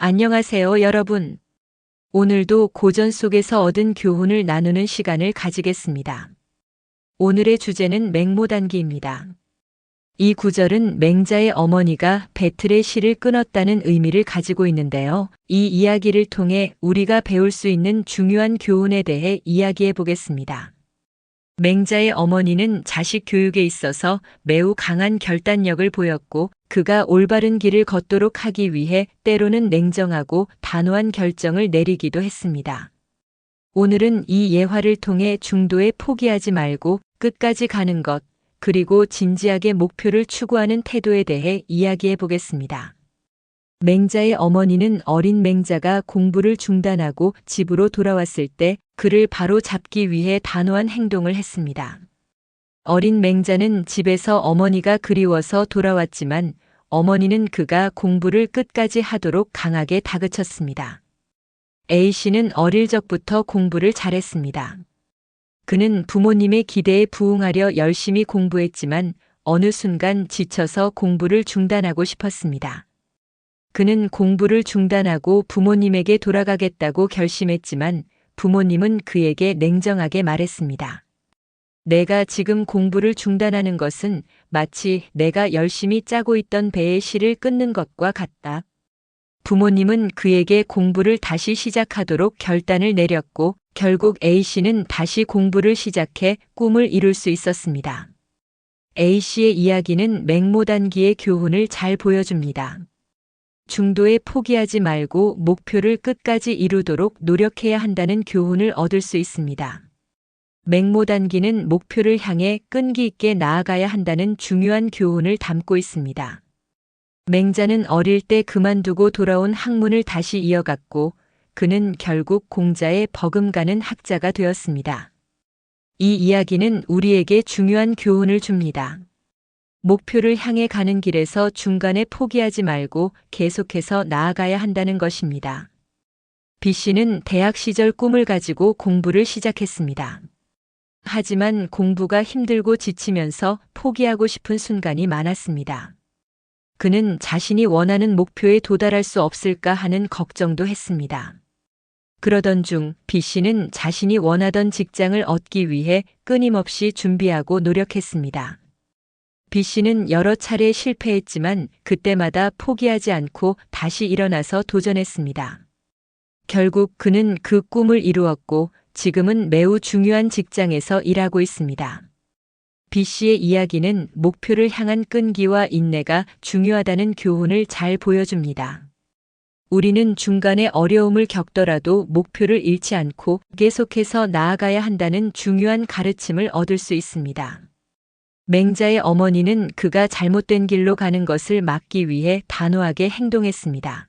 안녕하세요, 여러분. 오늘도 고전 속에서 얻은 교훈을 나누는 시간을 가지겠습니다. 오늘의 주제는 맹모단기입니다. 이 구절은 맹자의 어머니가 배틀의 실을 끊었다는 의미를 가지고 있는데요. 이 이야기를 통해 우리가 배울 수 있는 중요한 교훈에 대해 이야기해 보겠습니다. 맹자의 어머니는 자식 교육에 있어서 매우 강한 결단력을 보였고, 그가 올바른 길을 걷도록 하기 위해 때로는 냉정하고 단호한 결정을 내리기도 했습니다. 오늘은 이 예화를 통해 중도에 포기하지 말고 끝까지 가는 것, 그리고 진지하게 목표를 추구하는 태도에 대해 이야기해 보겠습니다. 맹자의 어머니는 어린 맹자가 공부를 중단하고 집으로 돌아왔을 때 그를 바로 잡기 위해 단호한 행동을 했습니다. 어린 맹자는 집에서 어머니가 그리워서 돌아왔지만 어머니는 그가 공부를 끝까지 하도록 강하게 다그쳤습니다. A씨는 어릴 적부터 공부를 잘했습니다. 그는 부모님의 기대에 부응하려 열심히 공부했지만 어느 순간 지쳐서 공부를 중단하고 싶었습니다. 그는 공부를 중단하고 부모님에게 돌아가겠다고 결심했지만 부모님은 그에게 냉정하게 말했습니다. 내가 지금 공부를 중단하는 것은 마치 내가 열심히 짜고 있던 배의 실을 끊는 것과 같다. 부모님은 그에게 공부를 다시 시작하도록 결단을 내렸고 결국 A씨는 다시 공부를 시작해 꿈을 이룰 수 있었습니다. A씨의 이야기는 맹모단기의 교훈을 잘 보여줍니다. 중도에 포기하지 말고 목표를 끝까지 이루도록 노력해야 한다는 교훈을 얻을 수 있습니다. 맹모단기는 목표를 향해 끈기 있게 나아가야 한다는 중요한 교훈을 담고 있습니다. 맹자는 어릴 때 그만두고 돌아온 학문을 다시 이어갔고 그는 결국 공자의 버금가는 학자가 되었습니다. 이 이야기는 우리에게 중요한 교훈을 줍니다. 목표를 향해 가는 길에서 중간에 포기하지 말고 계속해서 나아가야 한다는 것입니다. B씨는 대학 시절 꿈을 가지고 공부를 시작했습니다. 하지만 공부가 힘들고 지치면서 포기하고 싶은 순간이 많았습니다. 그는 자신이 원하는 목표에 도달할 수 없을까 하는 걱정도 했습니다. 그러던 중 B씨는 자신이 원하던 직장을 얻기 위해 끊임없이 준비하고 노력했습니다. B씨는 여러 차례 실패했지만 그때마다 포기하지 않고 다시 일어나서 도전했습니다. 결국 그는 그 꿈을 이루었고 지금은 매우 중요한 직장에서 일하고 있습니다. B씨의 이야기는 목표를 향한 끈기와 인내가 중요하다는 교훈을 잘 보여줍니다. 우리는 중간에 어려움을 겪더라도 목표를 잃지 않고 계속해서 나아가야 한다는 중요한 가르침을 얻을 수 있습니다. 맹자의 어머니는 그가 잘못된 길로 가는 것을 막기 위해 단호하게 행동했습니다.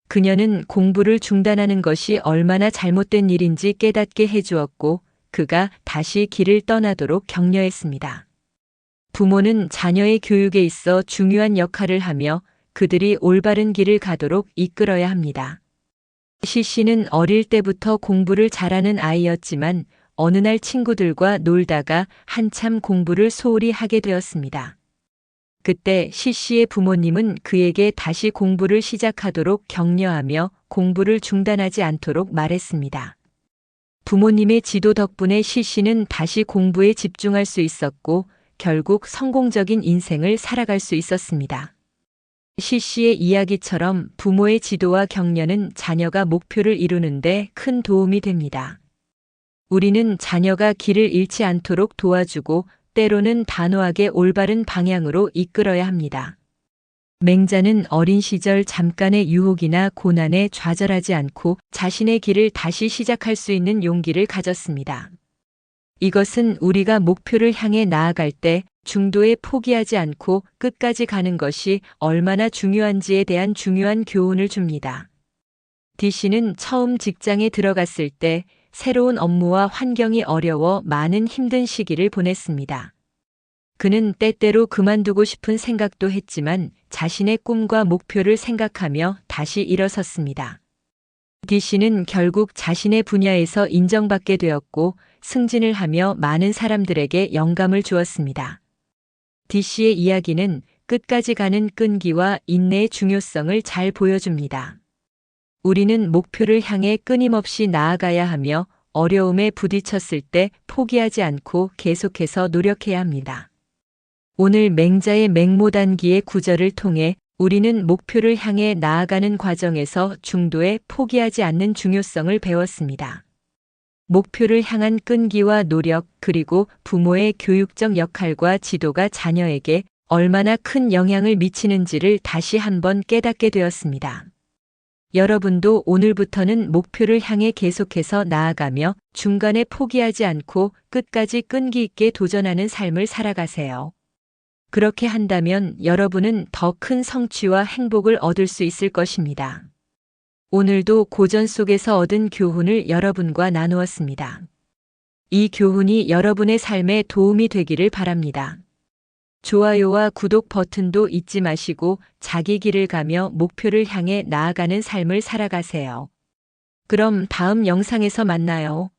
그녀는 공부를 중단하는 것이 얼마나 잘못된 일인지 깨닫게 해주었고 그가 다시 길을 떠나도록 격려했습니다. 부모는 자녀의 교육에 있어 중요한 역할을 하며 그들이 올바른 길을 가도록 이끌어야 합니다. C씨는 어릴 때부터 공부를 잘하는 아이였지만 어느 날 친구들과 놀다가 한참 공부를 소홀히 하게 되었습니다. 그때 C씨의 부모님은 그에게 다시 공부를 시작하도록 격려하며 공부를 중단하지 않도록 말했습니다. 부모님의 지도 덕분에 C씨는 다시 공부에 집중할 수 있었고 결국 성공적인 인생을 살아갈 수 있었습니다. C씨의 이야기처럼 부모의 지도와 격려는 자녀가 목표를 이루는데 큰 도움이 됩니다. 우리는 자녀가 길을 잃지 않도록 도와주고 때로는 단호하게 올바른 방향으로 이끌어야 합니다. 맹자는 어린 시절 잠깐의 유혹이나 고난에 좌절하지 않고 자신의 길을 다시 시작할 수 있는 용기를 가졌습니다. 이것은 우리가 목표를 향해 나아갈 때 중도에 포기하지 않고 끝까지 가는 것이 얼마나 중요한지에 대한 중요한 교훈을 줍니다. D씨는 처음 직장에 들어갔을 때 새로운 업무와 환경이 어려워 많은 힘든 시기를 보냈습니다. 그는 때때로 그만두고 싶은 생각도 했지만 자신의 꿈과 목표를 생각하며 다시 일어섰습니다. D씨는 결국 자신의 분야에서 인정받게 되었고 승진을 하며 많은 사람들에게 영감을 주었습니다. D씨의 이야기는 끝까지 가는 끈기와 인내의 중요성을 잘 보여줍니다. 우리는 목표를 향해 끊임없이 나아가야 하며 어려움에 부딪혔을 때 포기하지 않고 계속해서 노력해야 합니다. 오늘 맹자의 맹모단기의 구절을 통해 우리는 목표를 향해 나아가는 과정에서 중도에 포기하지 않는 중요성을 배웠습니다. 목표를 향한 끈기와 노력, 그리고 부모의 교육적 역할과 지도가 자녀에게 얼마나 큰 영향을 미치는지를 다시 한번 깨닫게 되었습니다. 여러분도 오늘부터는 목표를 향해 계속해서 나아가며 중간에 포기하지 않고 끝까지 끈기 있게 도전하는 삶을 살아가세요. 그렇게 한다면 여러분은 더 큰 성취와 행복을 얻을 수 있을 것입니다. 오늘도 고전 속에서 얻은 교훈을 여러분과 나누었습니다. 이 교훈이 여러분의 삶에 도움이 되기를 바랍니다. 좋아요와 구독 버튼도 잊지 마시고 자기 길을 가며 목표를 향해 나아가는 삶을 살아가세요. 그럼 다음 영상에서 만나요.